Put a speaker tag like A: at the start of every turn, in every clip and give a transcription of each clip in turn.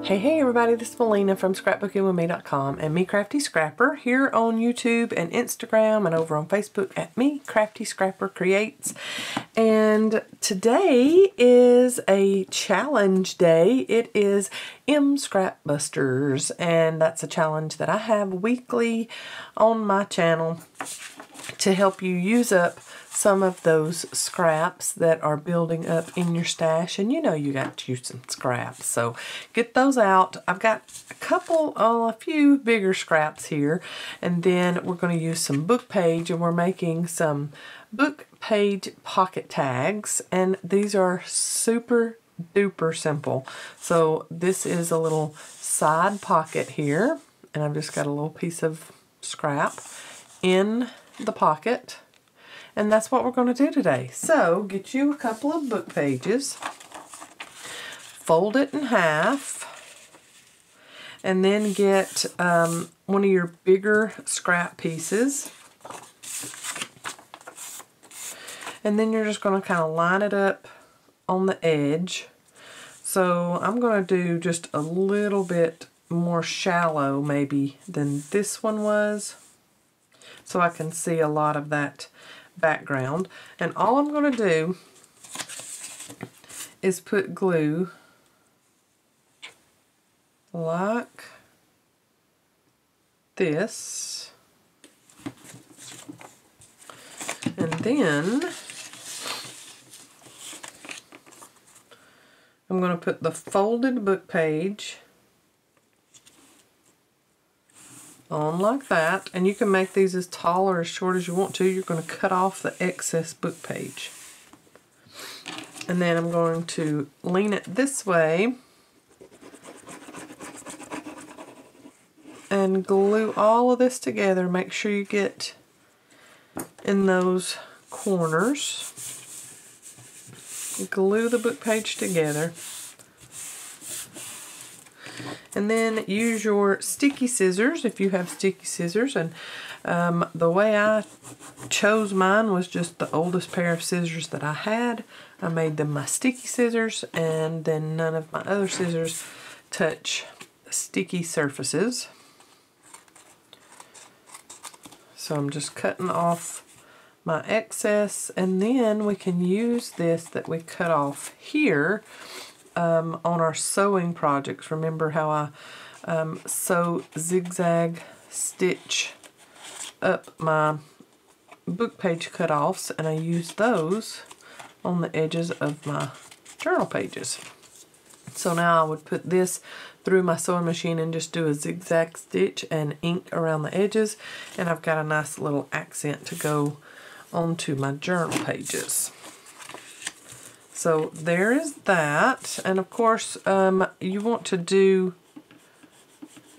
A: Hey everybody, this is Melina from ScrapbookingWithMe.com and Me Crafty Scrapper here on YouTube and Instagram and over on Facebook at Me Crafty Scrapper Creates. And today is a challenge day. It is Scrap Busters, and that's a challenge that I have weekly on my channel to help you use up some of those scraps that are building up in your stash. And you know you got to use some scraps, so get those out. I've got a few bigger scraps here, and then we're going to use some book page, and we're making some book page pocket tags, and these are super duper simple. So this is a little side pocket here, and I've just got a little piece of scrap in the pocket. And that's what we're going to do today. So get you a couple of book pages, fold it in half, and then get one of your bigger scrap pieces. And then you're just going to kind of line it up on the edge. So I'm going to do just a little bit more shallow maybe than this one was, so I can see a lot of that background. And all I'm going to do is put glue like this, and then I'm going to put the folded book page on like that, and you can make these as tall or as short as you want to. You're going to cut off the excess book page. And then I'm going to lean it this way and glue all of this together. Make sure you get in those corners. Glue the book page together. And then use your sticky scissors if you have sticky scissors. And the way I chose mine was just the oldest pair of scissors that I had. I made them my sticky scissors, and then none of my other scissors touch sticky surfaces. So I'm just cutting off my excess, and then we can use this that we cut off here on our sewing projects. Remember how I sew zigzag stitch up my book page cutoffs, and I use those on the edges of my journal pages. So now I would put this through my sewing machine and just do a zigzag stitch and ink around the edges, and I've got a nice little accent to go onto my journal pages. So there is that. And of course you want to do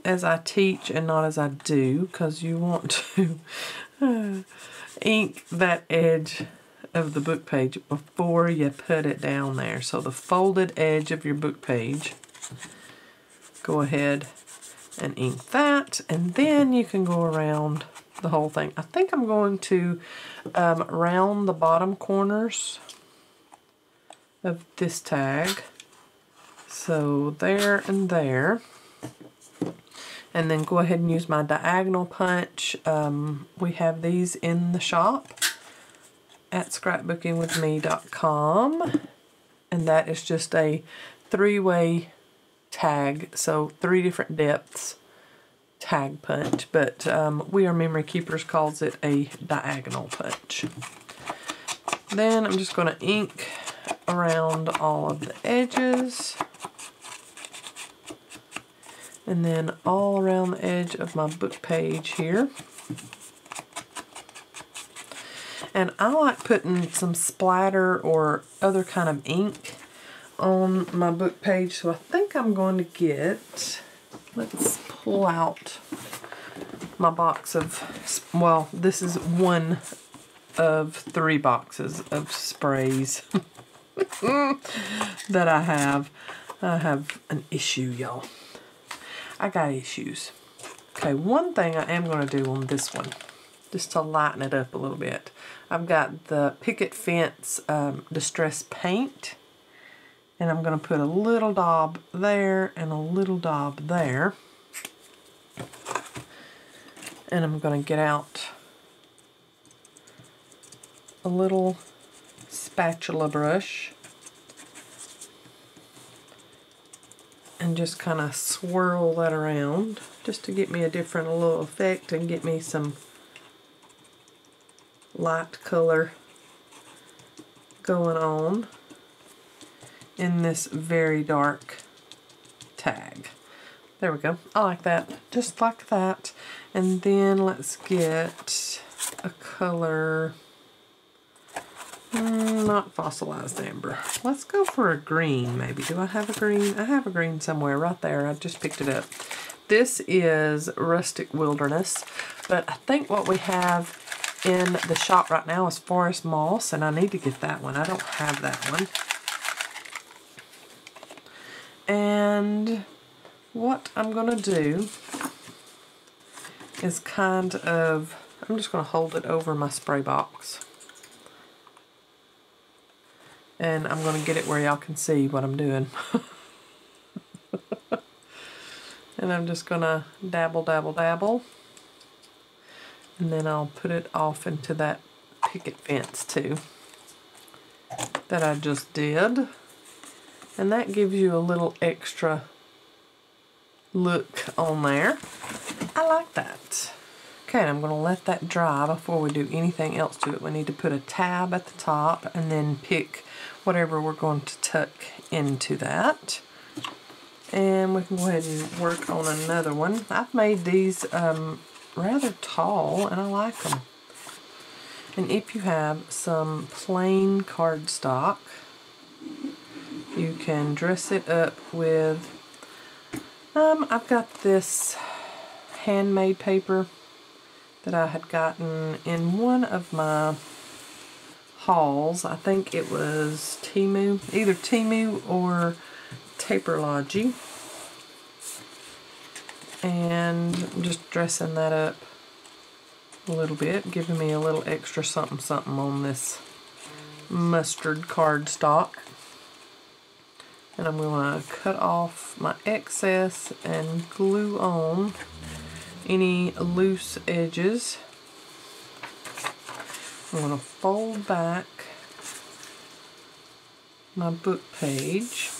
A: as I teach and not as I do, because you want to ink that edge of the book page before you put it down there. So the folded edge of your book page, go ahead and ink that, and then you can go around the whole thing. I think I'm going to round the bottom corners of this tag, so there and there, and then go ahead and use my diagonal punch. We have these in the shop at scrapbookingwithme.com, and that is just a 3-way tag, so 3 different depths tag punch, but We Are Memory Keepers calls it a diagonal punch. Then I'm just going to ink around all of the edges, and then all around the edge of my book page here. And I like putting some splatter or other kind of ink on my book page, so I think I'm going to get, let's pull out my box of, well, this is one of 3 boxes of sprays that I have. I have an issue, y'all. I got issues. Okay, one thing I am going to do on this one, just to lighten it up a little bit, I've got the Picket Fence Distress Paint, And I'm going to put a little daub there and a little daub there. And I'm going to get out a little spatula brush and just kind of swirl that around just to get me a different little effect and get me some light color going on in this very dark tag. There we go. I like that. Just like that. And then let's get a color, not fossilized amber. Let's go for a green maybe. Do I have a green? I have a green somewhere right there. I just picked it up. This is Rustic Wilderness, but I think what we have in the shop right now is Forest Moss, and I need to get that one. I don't have that one. And what I'm going to do is kind of, I'm just going to hold it over my spray box. And I'm going to get it where y'all can see what I'm doing. And I'm just going to dabble, dabble, dabble. And then I'll put it off into that picket fence too that I just did. And that gives you a little extra look on there. I like that. Okay, I'm going to let that dry before we do anything else to it. We need to put a tab at the top and then pick whatever we're going to tuck into that. And we can go ahead and work on another one. I've made these rather tall and I like them. And if you have some plain cardstock, you can dress it up with, I've got this handmade paper that I had gotten in one of my hauls. I think it was Temu, either Temu or Taperlogy. And I'm just dressing that up a little bit, giving me a little extra something something on this mustard cardstock. And I'm going to cut off my excess and glue on any loose edges. I'm going to fold back my book page.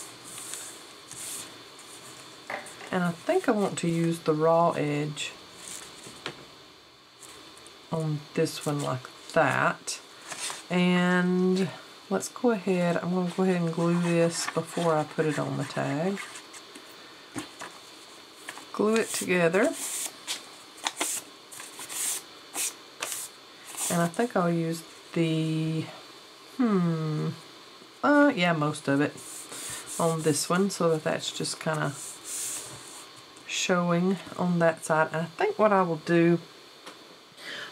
A: And I think I want to use the raw edge on this one like that. And let's go ahead, I'm going to go ahead and glue this before I put it on the tag. Glue it together. And I think I'll use the, yeah, most of it on this one so that that's just kind of showing on that side. And I think what I will do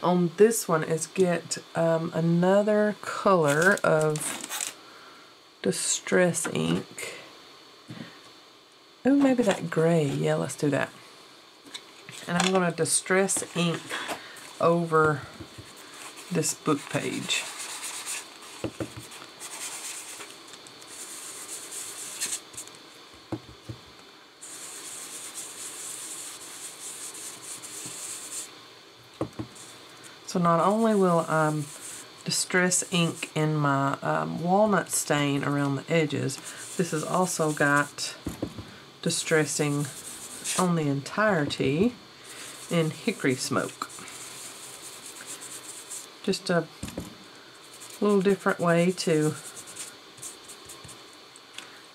A: on this one is get another color of Distress ink. Oh, maybe that gray. Yeah, let's do that. And I'm going to Distress ink over this book page. So not only will I Distress ink in my walnut stain around the edges, this has also got distressing on the entirety in Hickory Smoke. Just a little different way to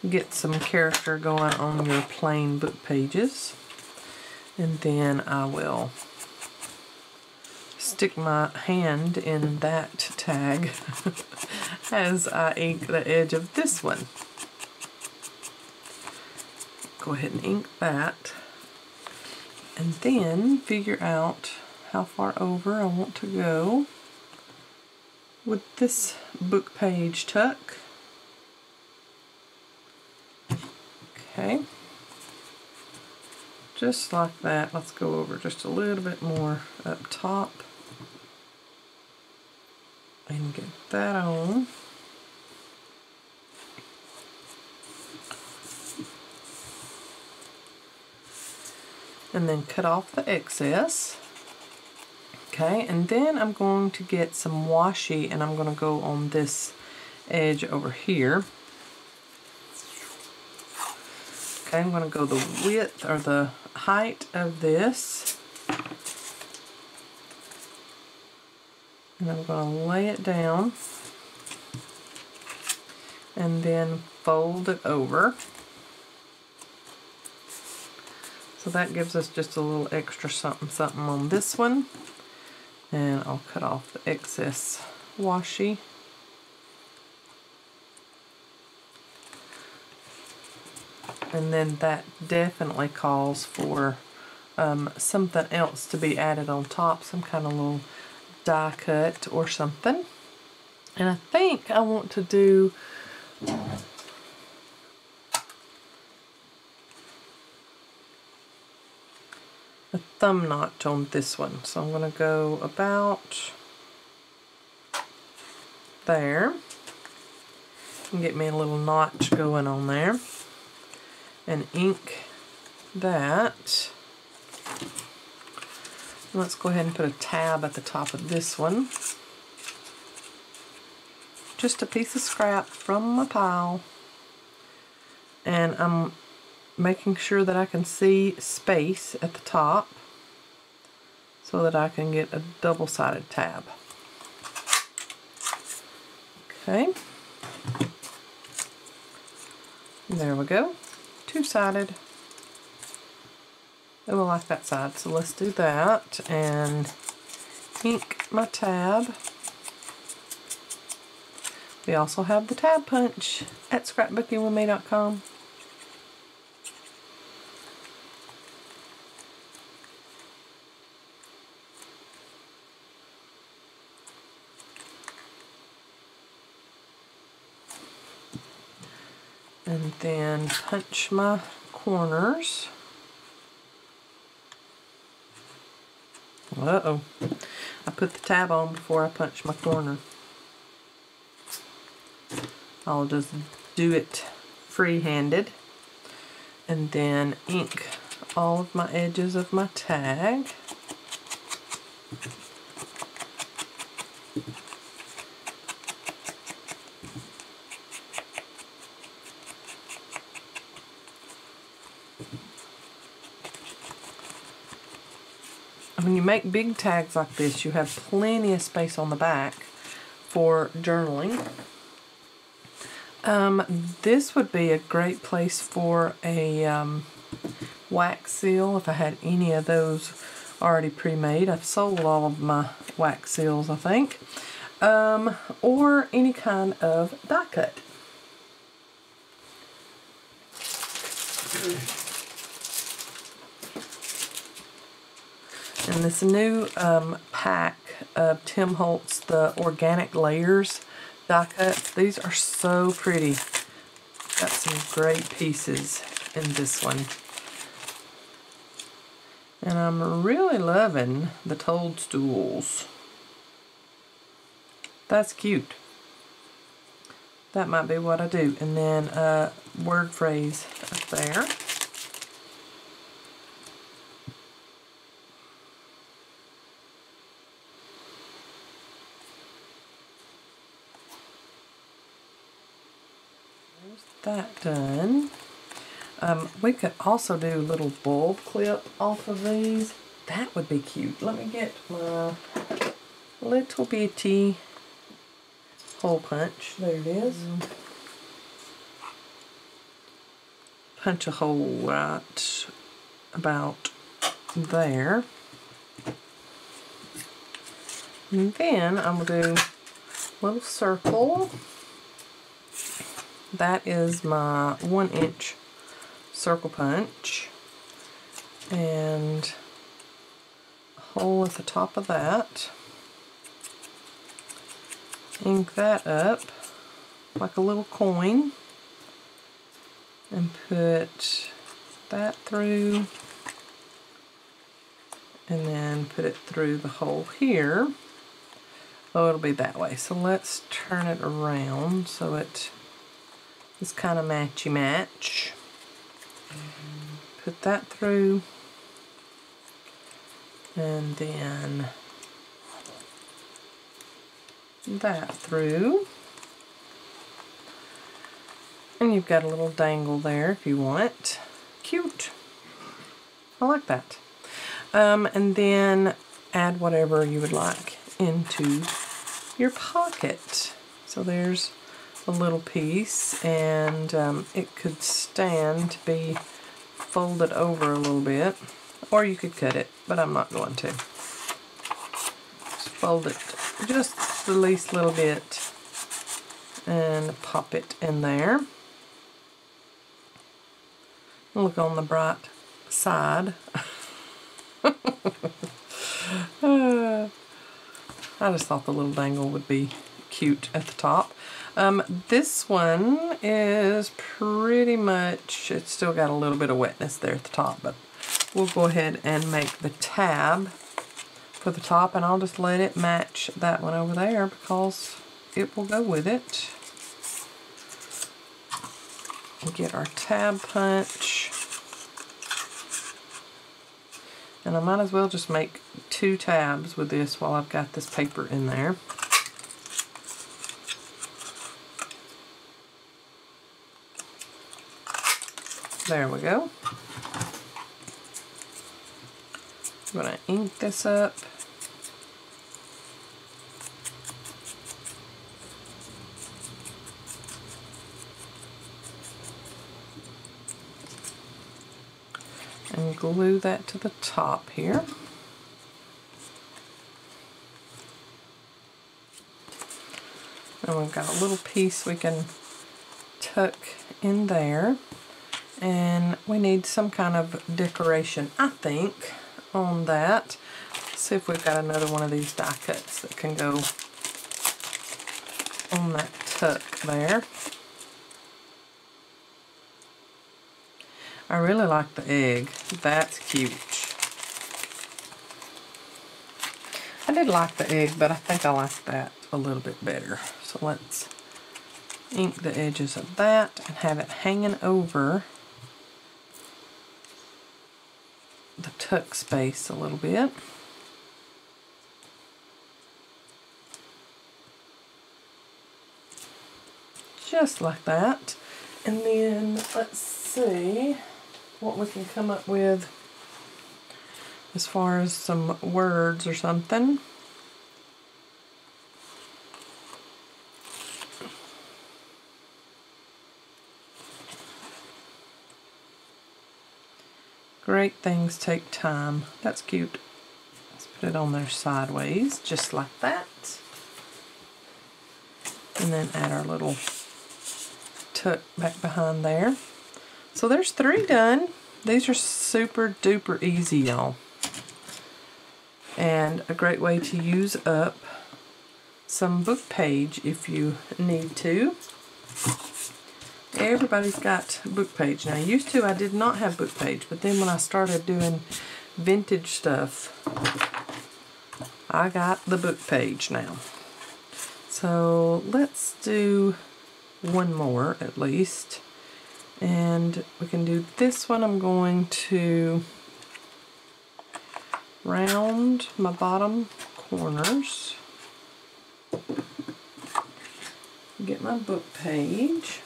A: get some character going on your plain book pages. And then I will stick my hand in that tag as I ink the edge of this one. Go ahead and ink that. And then figure out how far over I want to go with this book page tuck. Okay. Just like that. Let's go over just a little bit more up top. And get that on. and then cut off the excess. Okay, and then I'm going to get some washi, and I'm going to go on this edge over here. Okay, I'm going to go the width or the height of this, and I'm going to lay it down and then fold it over. So that gives us just a little extra something something on this one. And I'll cut off the excess washi. And then that definitely calls for something else to be added on top, some kind of little die cut or something. And I think I want to do a thumb notch on this one. So I'm going to go about there and get me a little notch going on there and ink that. Let's go ahead and put a tab at the top of this one. Just a piece of scrap from my pile, and I'm making sure that I can see space at the top so that I can get a double-sided tab. Okay, there we go, two-sided. Oh, I like that side, so let's do that and ink my tab. We also have the tab punch at scrapbookingwithme.com. And then punch my corners. Uh-oh. I put the tab on before I punch my corner. I'll just do it free-handed and then ink all of my edges of my tag. When you make big tags like this, you have plenty of space on the back for journaling. This would be a great place for a wax seal if I had any of those already pre-made. I've sold all of my wax seals, I think. Or any kind of die cut. And this new pack of Tim Holtz, the Organic Layers die cuts, these are so pretty. Got some great pieces in this one. And I'm really loving the toadstools. That's cute. That might be what I do. And then a word phrase up there. That done. We could also do a little bulb clip off of these. That would be cute. Let me get my little bitty hole punch. There it is. Punch a hole right about there. And then I'm going to do a little circle. That is my 1-inch circle punch, and a hole at the top of that. Ink that up like a little coin and put that through, and then put it through the hole here. Oh, it'll be that way. So let's turn it around so it is kind of matchy-match. Put that through, And then that through. And you've got a little dangle there if you want. Cute. I like that. And then add whatever you would like into your pocket. So there's a little piece, and it could stand to be folded over a little bit, or you could cut it, but I'm not going to. Just fold it just the least little bit and pop it in there. Look on the bright side. I just thought the little dangle would be cute at the top. This one is pretty much, it's still got a little bit of wetness there at the top, but we'll go ahead and make the tab for the top, and I'll just let it match that one over there because it will go with it. Get our tab punch. And I might as well just make 2 tabs with this while I've got this paper in there. There we go. I'm going to ink this up. And glue that to the top here. And we've got a little piece we can tuck in there. And we need some kind of decoration, I think, on that. Let's see if we've got another one of these die cuts that can go on that tuck there. I really like the egg. That's cute. I did like the egg, but I think I like that a little bit better. So let's ink the edges of that and have it hanging over the tuck space a little bit. Just like that. And then let's see what we can come up with as far as some words or something. Great things take time. That's cute. Let's put it on there sideways, just like that. And then add our little tuck back behind there. So there's 3 done. These are super duper easy, y'all. And a great way to use up some book page if you need to. Everybody's got book page. Now, used to I did not have book page, but then when I started doing vintage stuff, I got the book page now. So let's do one more at least. And we can do this one. I'm going to round my bottom corners. Get my book page.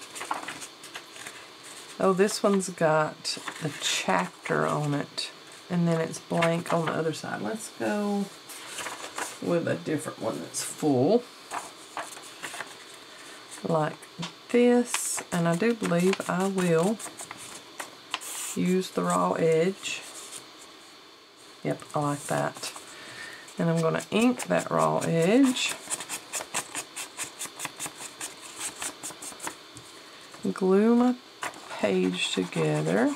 A: Oh, this one's got a chapter on it, and then it's blank on the other side. Let's go with a different one that's full, like this. And I do believe I will use the raw edge. Yep, I like that. And I'm going to ink that raw edge. Glue my page together.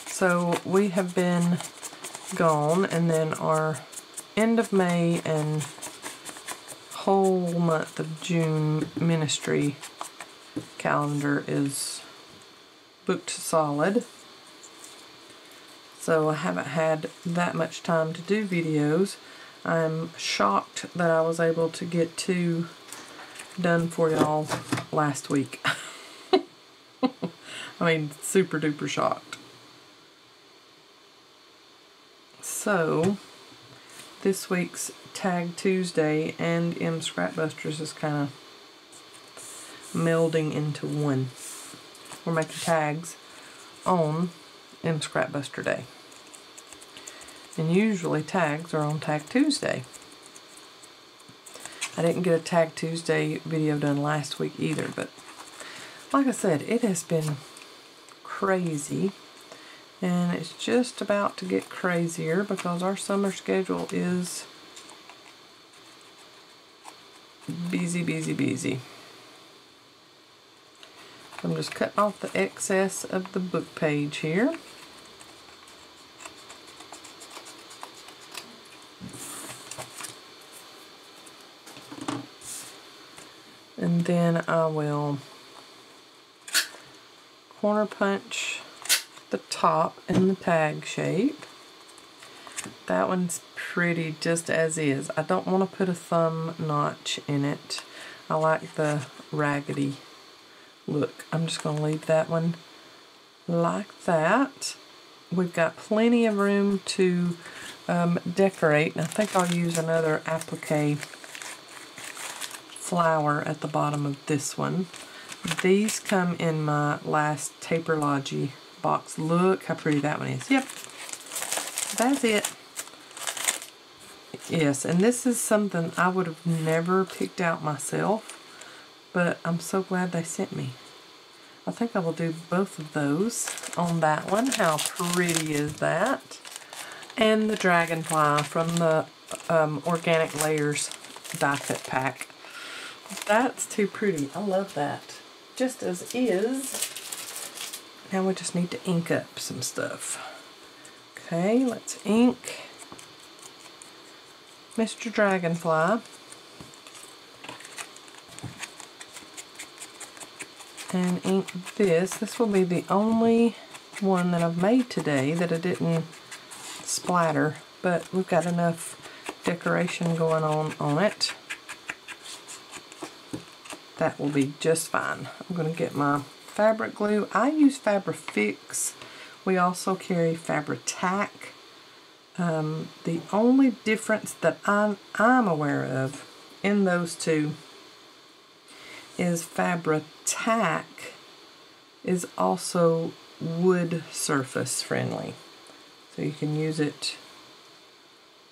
A: So we have been gone, and then our end of May and whole month of June ministry calendar is booked solid. So I haven't had that much time to do videos. I'm shocked that I was able to get 2 done for y'all last week. I mean, super duper shocked. So, this week's Tag Tuesday and M Scrapbusters is kind of melding into one. We're making tags on M Scrapbuster Day. And usually tags are on Tag Tuesday. I didn't get a Tag Tuesday video done last week either, but like I said, it has been crazy. And it's just about to get crazier because our summer schedule is busy, busy, busy. I'm just cutting off the excess of the book page here. And then I will corner punch the top in the tag shape. That one's pretty just as is. I don't want to put a thumb notch in it. I like the raggedy look. I'm just going to leave that one like that. We've got plenty of room to decorate, and I think I'll use another applique flower at the bottom of this one. These come in my last Taperlogy box. Look how pretty that one is. Yep, that's it. Yes, and this is something I would have never picked out myself, but I'm so glad they sent me. I think I will do both of those on that one. How pretty is that? And the dragonfly from the Organic Layers die cut pack. That's too pretty. I love that. Just as is. Now we just need to ink up some stuff. Okay, let's ink Mr. Dragonfly. And ink this. This will be the only one that I've made today that I didn't splatter, but we've got enough decoration going on it. That will be just fine. I'm going to get my fabric glue. I use Fabri-Fix. We also carry Fabri-Tac. The only difference that I'm aware of in those two is Fabri-Tac is also wood surface friendly. So you can use it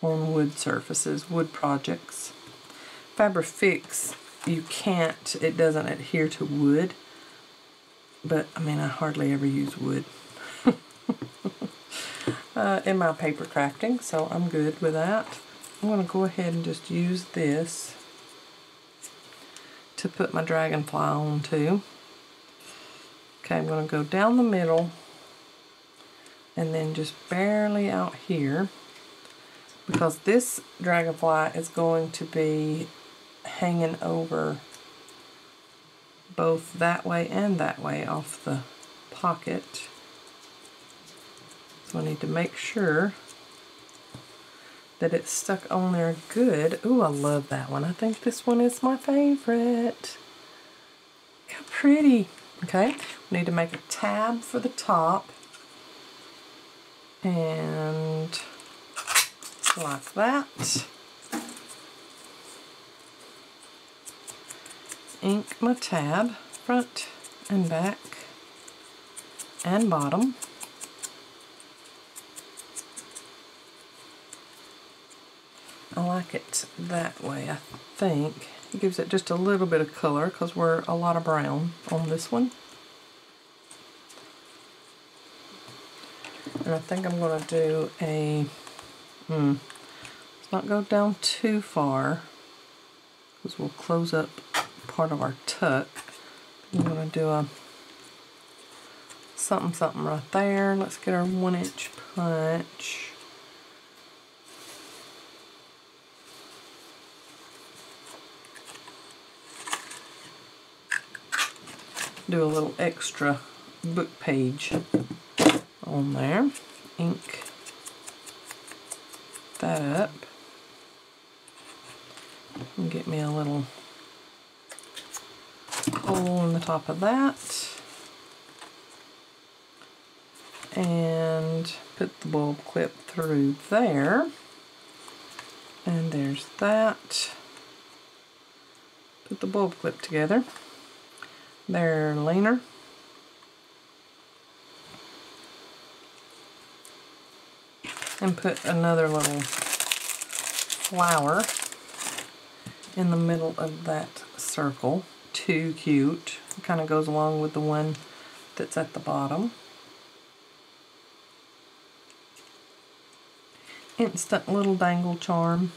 A: on wood surfaces, wood projects. Fabri-Fix, you can't, it doesn't adhere to wood, but I mean, I hardly ever use wood in my paper crafting, so I'm good with that. I'm going to go ahead and just use this to put my dragonfly on too. Okay, I'm going to go down the middle and then just barely out here, because this dragonfly is going to be hanging over both that way and that way off the pocket. So I need to make sure that it's stuck on there good. Ooh, I love that one. I think this one is my favorite. How pretty. Okay, we need to make a tab for the top. And like that. Ink my tab, front and back and bottom. I like it that way, I think. It gives it just a little bit of color because we're a lot of brown on this one. And I think I'm going to do a, let's not go down too far because we'll close up part of our tuck. I'm going to do a something right there. Let's get our 1-inch punch. Do a little extra book page on there. Ink that up. And get me a little hole in the top of that. And put the bulb clip through there. And there's that. Put the bulb clip together. There, leaner. And put another little flower in the middle of that circle. Too cute. It kind of goes along with the one that's at the bottom. Instant little dangle charm.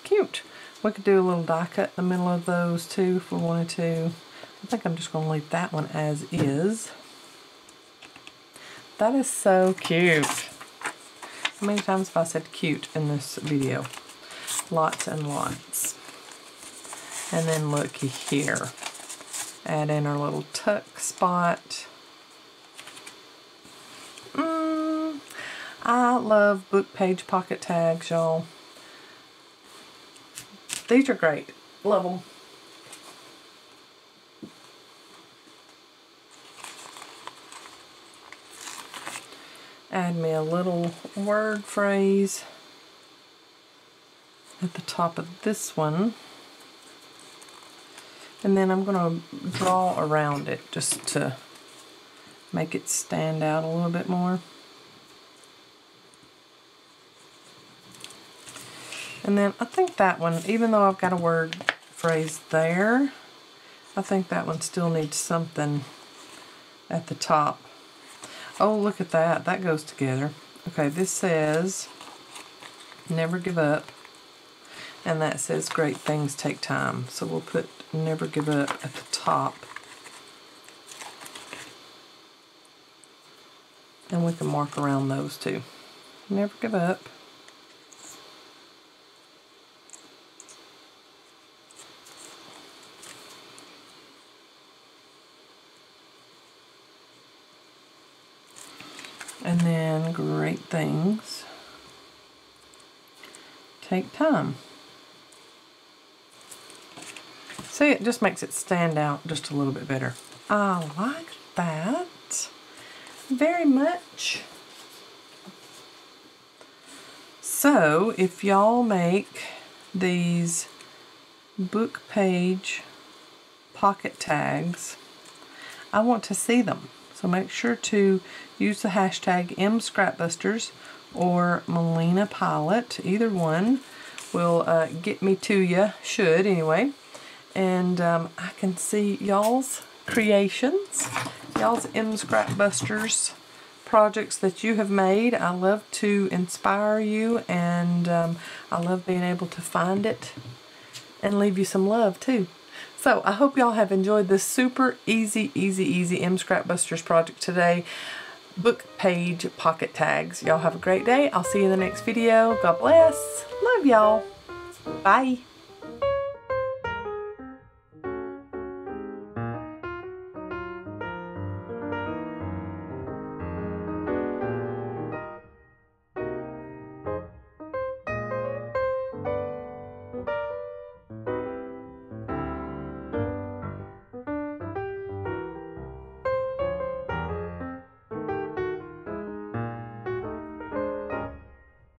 A: Cute. We could do a little die cut in the middle of those too if we wanted to. I think I'm just going to leave that one as is. That is so cute. How many times have I said cute in this video? Lots and lots. And then looky here. Add in our little tuck spot. I love book page pocket tags, y'all. These are great. Love them. Add me a little word phrase at the top of this one. And then I'm going to draw around it just to make it stand out a little bit more. And then I think that one, even though I've got a word phrase there, I think that one still needs something at the top. Oh, look at that. That goes together. Okay, this says, never give up. And that says, great things take time. So we'll put never give up at the top. And we can mark around those too. Never give up. And then great things take time. See, it just makes it stand out just a little bit better. I like that very much. So if y'all make these book page pocket tags, I want to see them. So make sure to use the hashtag MScrapbusters or Melina Pylant. Either one will get me to you, should anyway. And I can see y'all's creations, y'all's MScrapbusters projects that you have made. I love to inspire you, and I love being able to find it and leave you some love too. So I hope y'all have enjoyed this super easy MScrapbusters project today. Book page pocket tags. Y'all have a great day. I'll see you in the next video. God bless. Love y'all. Bye.